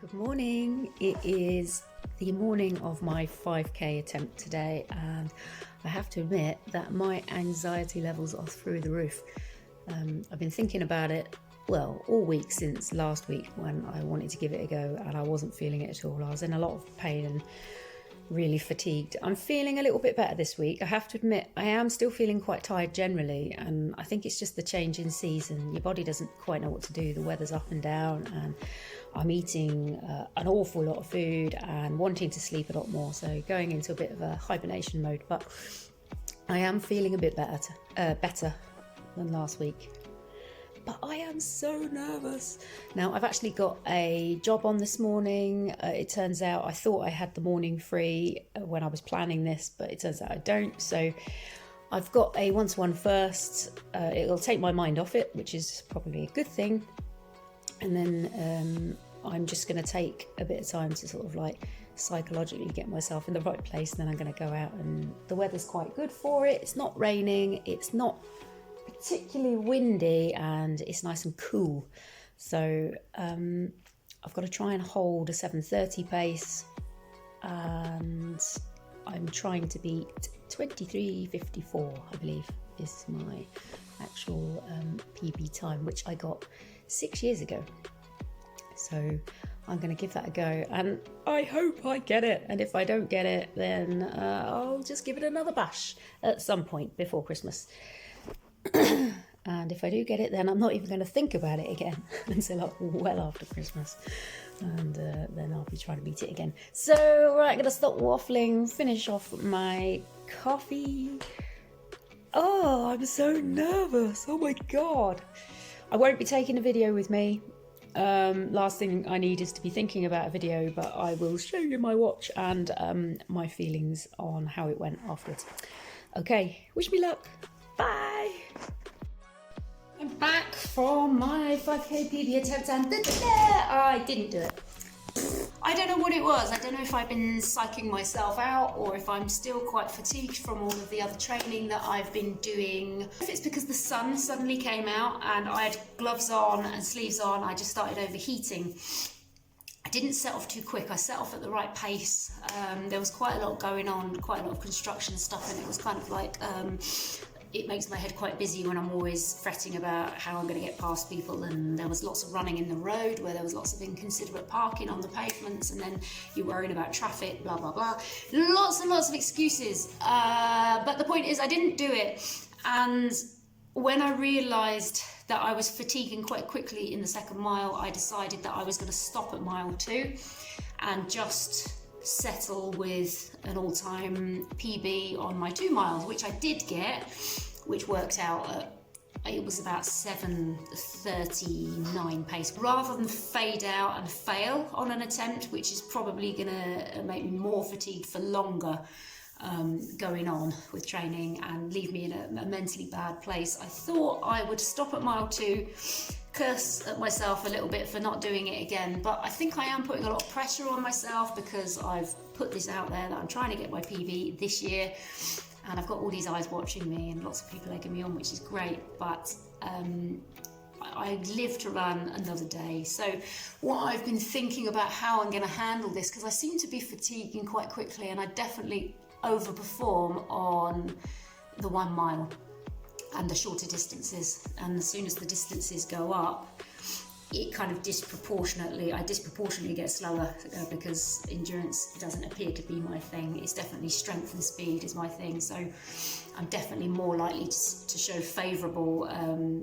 Good morning. It is the morning of my 5k attempt today, and I have to admit that my anxiety levels are through the roof. I've been thinking about it, all week since last week when I wanted to give it a go and I wasn't feeling it at all. I was in a lot of pain and really fatigued. I'm feeling a little bit better this week. I have to admit, I am still feeling quite tired generally, and I think it's just the change in season. Your body doesn't quite know what to do. The weather's up and down, and I'm eating an awful lot of food and wanting to sleep a lot more, so going into a bit of a hibernation mode. But I am feeling a bit better than last week. But I am so nervous. Now, I've actually got a job on this morning. It turns out I thought I had the morning free when I was planning this, but it turns out I don't. So I've got a one-to-one first. It'll take my mind off it, which is probably a good thing. And then I'm just going to take a bit of time to sort of like psychologically get myself in the right place. And then I'm going to go out, and the weather's quite good for it. It's not raining. It's not particularly windy, and it's nice and cool. So I've got to try and hold a 7:30 pace, and I'm trying to beat 23:54, I believe, is my actual PB time, which I got 6 years ago. So I'm going to give that a go, and I hope I get it. And if I don't get it, then I'll just give it another bash at some point before Christmas. And if I do get it, then I'm not even going to think about it again until well after Christmas, and then I'll be trying to beat it again. So right, I'm going to stop waffling, finish off my coffee. Oh, I'm so nervous. Oh my god. I won't be taking a video with me. Last thing I need is to be thinking about a video, but I will show you my watch and my feelings on how it went afterwards. Okay, wish me luck. Bye. I'm back from my 5k PB attempt, and I didn't do it. I don't know what it was. I don't know if I've been psyching myself out or if I'm still quite fatigued from all of the other training that I've been doing. If it's because the sun suddenly came out and I had gloves on and sleeves on, I just started overheating. I didn't set off too quick. I set off at the right pace. There was quite a lot going on, quite a lot of construction stuff, and it was kind of like it makes my head quite busy when I'm always fretting about how I'm going to get past people. And there was lots of running in the road where there was lots of inconsiderate parking on the pavements, and then you're worried about traffic, blah, blah, blah. Lots and lots of excuses. But the point is, I didn't do it. And when I realised that I was fatiguing quite quickly in the second mile, I decided that I was going to stop at mile 2 and just settle with an all-time PB on my 2 miles, which I did get, which worked out at, it was about 7:39 pace. Rather than fade out and fail on an attempt, which is probably gonna make me more fatigued for longer going on with training and leave me in a mentally bad place, I thought I would stop at mile 2, curse at myself a little bit for not doing it again. But I think I am putting a lot of pressure on myself because I've put this out there that I'm trying to get my PB this year, and I've got all these eyes watching me and lots of people egging me on, which is great. But I live to run another day. So what I've been thinking about how I'm going to handle this, because I seem to be fatiguing quite quickly, and I definitely overperform on the 1 mile and the shorter distances, and as soon as the distances go up, it kind of disproportionately get slower, because endurance doesn't appear to be my thing. It's definitely strength and speed is my thing, so I'm definitely more likely to show favourable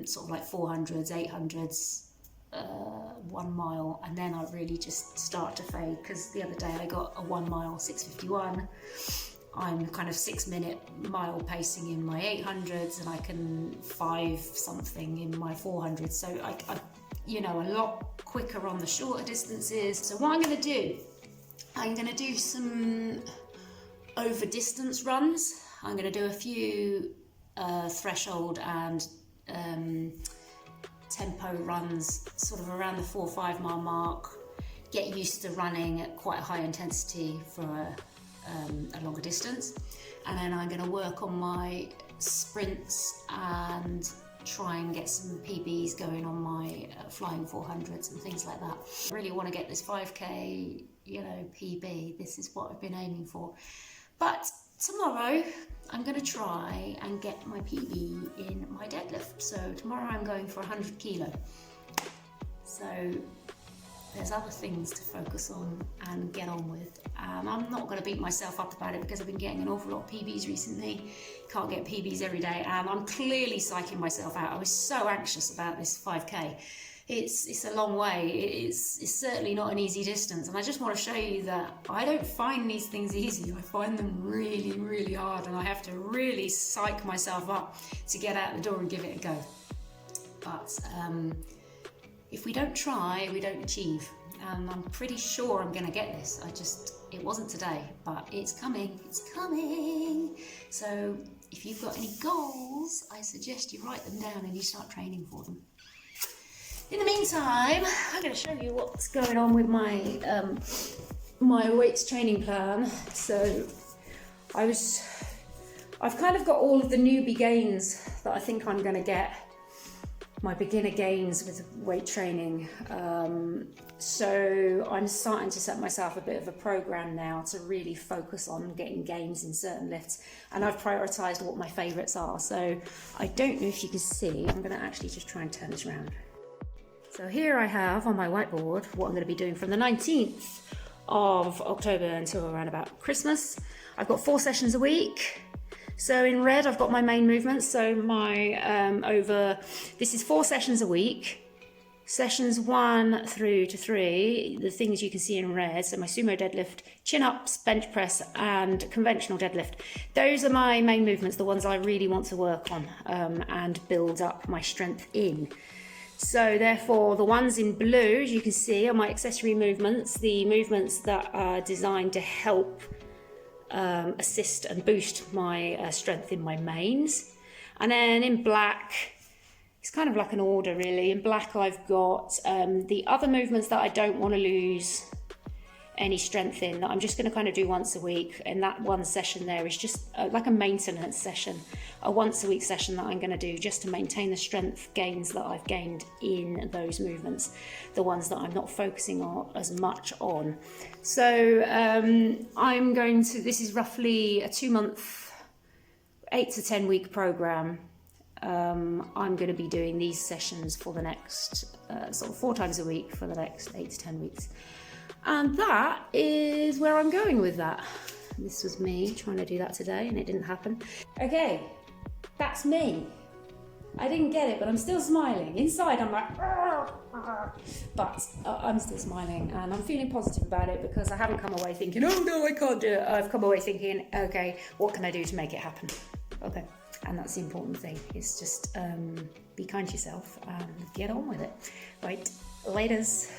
sort of like 400s, 800s, 1 mile, and then I really just start to fade, because the other day I got a 1 mile 6:51. I'm kind of 6-minute mile pacing in my 800s, and I can 5 something in my 400s. So I a lot quicker on the shorter distances. So what I'm going to do, I'm going to do some over distance runs. I'm going to do a few threshold and tempo runs sort of around the 4 or 5 mile mark, get used to running at quite a high intensity for a longer distance, and then I'm going to work on my sprints and try and get some PBs going on my flying 400s and things like that. I really want to get this 5k, PB. This is what I've been aiming for. But tomorrow I'm going to try and get my PB in my deadlift. So tomorrow I'm going for 100 kilo. So there's other things to focus on and get on with. I'm not going to beat myself up about it because I've been getting an awful lot of PBs recently. Can't get PBs every day, and I'm clearly psyching myself out. I was so anxious about this 5k. It's a long way. It's certainly not an easy distance, and I just want to show you that I don't find these things easy. I find them really, really hard, and I have to really psych myself up to get out the door and give it a go. But if we don't try, we don't achieve. I'm pretty sure I'm going to get this. It wasn't today, but it's coming. It's coming. So if you've got any goals, I suggest you write them down and you start training for them. In the meantime, I'm going to show you what's going on with my my weights training plan. So I've kind of got all of the newbie gains that I think I'm going to get. My beginner gains with weight training. So I'm starting to set myself a bit of a program now to really focus on getting gains in certain lifts, and I've prioritized what my favorites are. So I don't know if you can see, I'm going to actually just try and turn this around. So here I have on my whiteboard what I'm going to be doing from the 19th of October until around about Christmas. I've got 4 sessions a week. So in red, I've got my main movements. So this is 4 sessions a week. Sessions 1 through to 3, the things you can see in red. So my sumo deadlift, chin ups, bench press, and conventional deadlift. Those are my main movements, the ones I really want to work on and build up my strength in. So therefore, the ones in blue, as you can see, are my accessory movements, the movements that are designed to help assist and boost my strength in my mains. And then in black, it's kind of like an order really. In black I've got the other movements that I don't want to lose any strength in, that I'm just going to kind of do once a week, and that one session there is just like a maintenance session, a once a week session that I'm going to do just to maintain the strength gains that I've gained in those movements, the ones that I'm not focusing on as much on. So I'm going to, this is roughly a 2-month, 8 to 10 week program. I'm going to be doing these sessions for the next sort of 4 times a week for the next 8 to 10 weeks. And that is where I'm going with that. This was me trying to do that today and it didn't happen. Okay, that's me. I didn't get it, but I'm still smiling. Inside I'm like, but I'm still smiling and I'm feeling positive about it because I haven't come away thinking, oh no, I can't do it. I've come away thinking, okay, what can I do to make it happen? Okay, and that's the important thing. It's just be kind to yourself and get on with it. Right, laters.